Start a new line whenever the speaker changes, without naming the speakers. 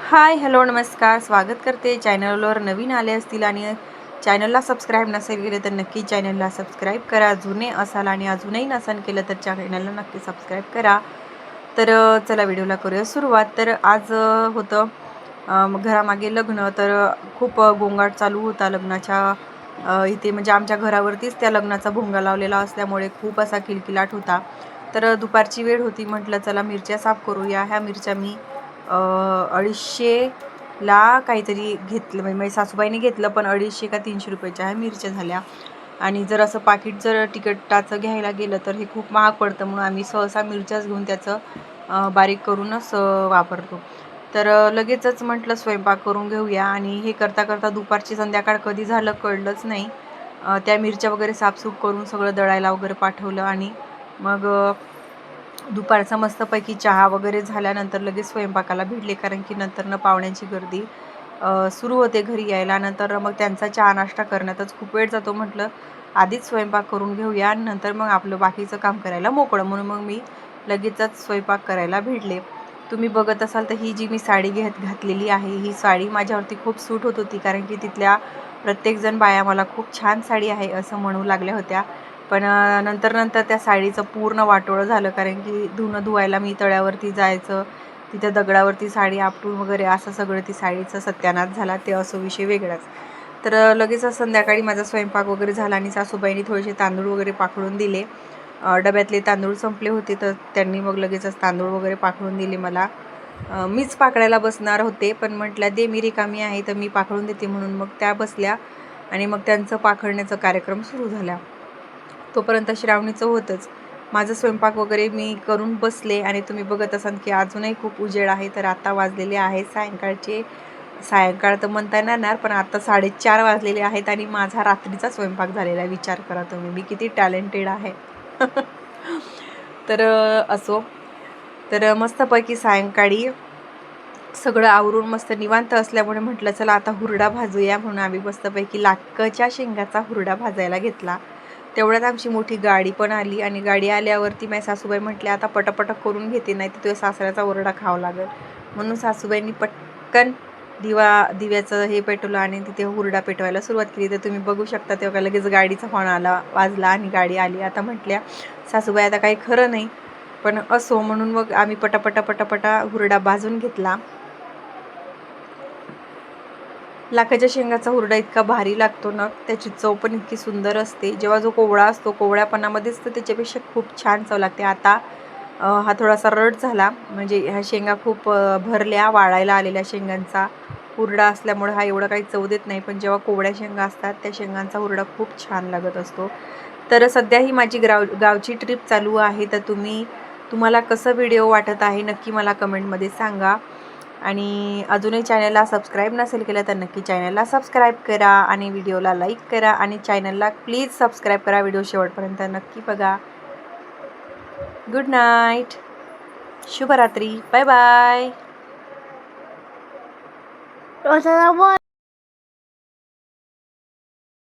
Hi hello नमस्कार, स्वागत करते. चॅनलवर नवीन आले असतील आणि चॅनलला सबस्क्राईब नसेल केले तर नक्की चॅनलला सबस्क्राईब करा. जुने असाल आणि अजूनही नसेल केलं तर चॅनलला नक्की सबस्क्राईब करा. तर चला व्हिडिओला करूया सुरुवात. तर आज होतं घरामागे लग्न. तर खूप गोंगाट चालू होता लग्नाच्या इथे, म्हणजे आमच्या घरावरतीच त्या लग्नाचा भोंगा लावलेला असल्यामुळे खूप असा किलकिलाट होता. तर दुपारची वेळ होती, म्हटलं चला मिरच्या साफ करूया. ह्या मिरच्या मी 250ला काहीतरी घेतलं, म्हणजे माझ्या सासूबाईने घेतलं, पण 250 का 300 रुपयाच्या ह्या मिरच्या झाल्या. आणि जर असं पाकिट जर तिखटाचं घ्यायला गेलं तर हे खूप महाग पडतं, म्हणून आम्ही सहसा मिरच्याच घेऊन त्याचं बारीक करूनच वापरतो. तर लगेचच म्हटलं स्वयंपाक करून घेऊया. आणि हे करता करता दुपारची संध्याकाळ कधी झालं कळलंच नाही. त्या मिरच्या वगैरे साफसूफ करून सगळं दळायला वगैरे पाठवलं. आणि मग दुपारचा मस्तपैकी चहा वगैरे झाल्यानंतर लगेच स्वयंपाकाला भिडले, कारण की नंतरनं पाहुण्यांची गर्दी सुरू होते घरी यायला. नंतर मग त्यांचा चहा नाश्ता करण्यातच खूप वेळ जातो. म्हटलं आधीच स्वयंपाक करून घेऊया आणि नंतर मग आपलं बाकीचं काम करायला मोकळं, म्हणून मग मी लगेचच स्वयंपाक करायला भिडले. तुम्ही बघत असाल तर ही जी मी साडी घातलेली आहे, ही साडी माझ्यावरती खूप सूट होत होती, कारण की तिथल्या प्रत्येकजण बाया मला खूप छान साडी आहे असं म्हणू लागल्या होत्या. पण नंतर त्या साडीचं पूर्ण वाटोळं झालं, कारण की धुवायला मी तळ्यावरती जायचं, तिथं दगडावरती साडी आपटून वगैरे असं सगळं ती साडीचं सत्यानाश झाला. ते असं विषय वेगळाच. तर लगेच संध्याकाळी माझा स्वयंपाक वगैरे झाला आणि सासूबाईंनी थोडेसे तांदूळ वगैरे पाखडून दिले. डब्यातले तांदूळ संपले होते, तर त्यांनी मग लगेचच तांदूळ वगैरे पाखडून दिले मला. मीच पाकडायला बसणार होते, पण म्हटलं दे, मी रिकामी आहे तर मी पाखडून देते, म्हणून मग त्या बसल्या आणि मग त्यांचं पाखडण्याचा कार्यक्रम सुरू झाला. तोपर्यंत श्रावणीचं होतंच. माझं स्वयंपाक वगैरे मी करून बसले आणि तुम्ही बघत असाल की अजूनही खूप उजेड आहे. तर आता वाजलेले आहेत सायंकाळ तर म्हणता येणार, पण आता 4:30 वाजलेले आहेत आणि माझा रात्रीचा स्वयंपाक झालेला आहे. विचार करा तुम्ही, मी किती टॅलेंटेड आहे. तर असो. तर मस्तपैकी सायंकाळी सगळं आवरून मस्त निवांत असल्यामुळे म्हटलं चला आता हुरडा भाजूया, म्हणून आम्ही मस्तपैकी लाकच्या शेंगाचा हुरडा भाजायला घेतला. तेवढ्यात आमची मोठी गाडी पण आली आणि गाडी आल्यावरती माझ्या सासूबाई म्हटल्या आता पटापट करून घेते, नाही तर तुझ्या सासऱ्याचा ओरडा खावा लागेल. म्हणून सासूबाईंनी पटकन दिव्याचं हे पेटवलं आणि तिथे हुरडा पेटवायला सुरुवात केली. तर तुम्ही बघू शकता तेव्हा लगेच गाडीचा हॉर्न वाजला आणि गाडी आली. आता म्हटल्या सासूबाई आता काही खरं नाही, पण असो, म्हणून मग आम्ही पटापटा हुरडा भाजून घेतला. लाखाच्या शेंगाचा हुरडा इतका भारी लागतो ना, त्याची चव पण इतकी सुंदर असते. जेव्हा जो कोवळा असतो, कोवळ्यापणामध्येच तर त्याच्यापेक्षा खूप छान चव लागते. आता हा थोडासा रट झाला, म्हणजे ह्या शेंगा खूप भरल्या, वाळायला आलेल्या शेंगांचा हुरडा असल्यामुळे हा एवढं काही चव देत नाही. पण जेव्हा कोवळ्या शेंगा असतात त्या शेंगांचा हुरडा खूप छान लागत असतो. तर सध्या ही माझी गावची ट्रिप चालू आहे. तर तुम्हाला कसं व्हिडिओ वाटत आहे नक्की मला कमेंटमध्ये सांगा. आणि अजूनही चॅनलला सबस्क्राईब नसेल केलं तर नक्की चॅनलला सबस्क्राईब करा आणि व्हिडिओला लाईक करा आणि चॅनलला प्लीज सबस्क्राईब करा. व्हिडिओ शेवटपर्यंत नक्की बघा. गुड नाईट, शुभरात्री, बाय बाय.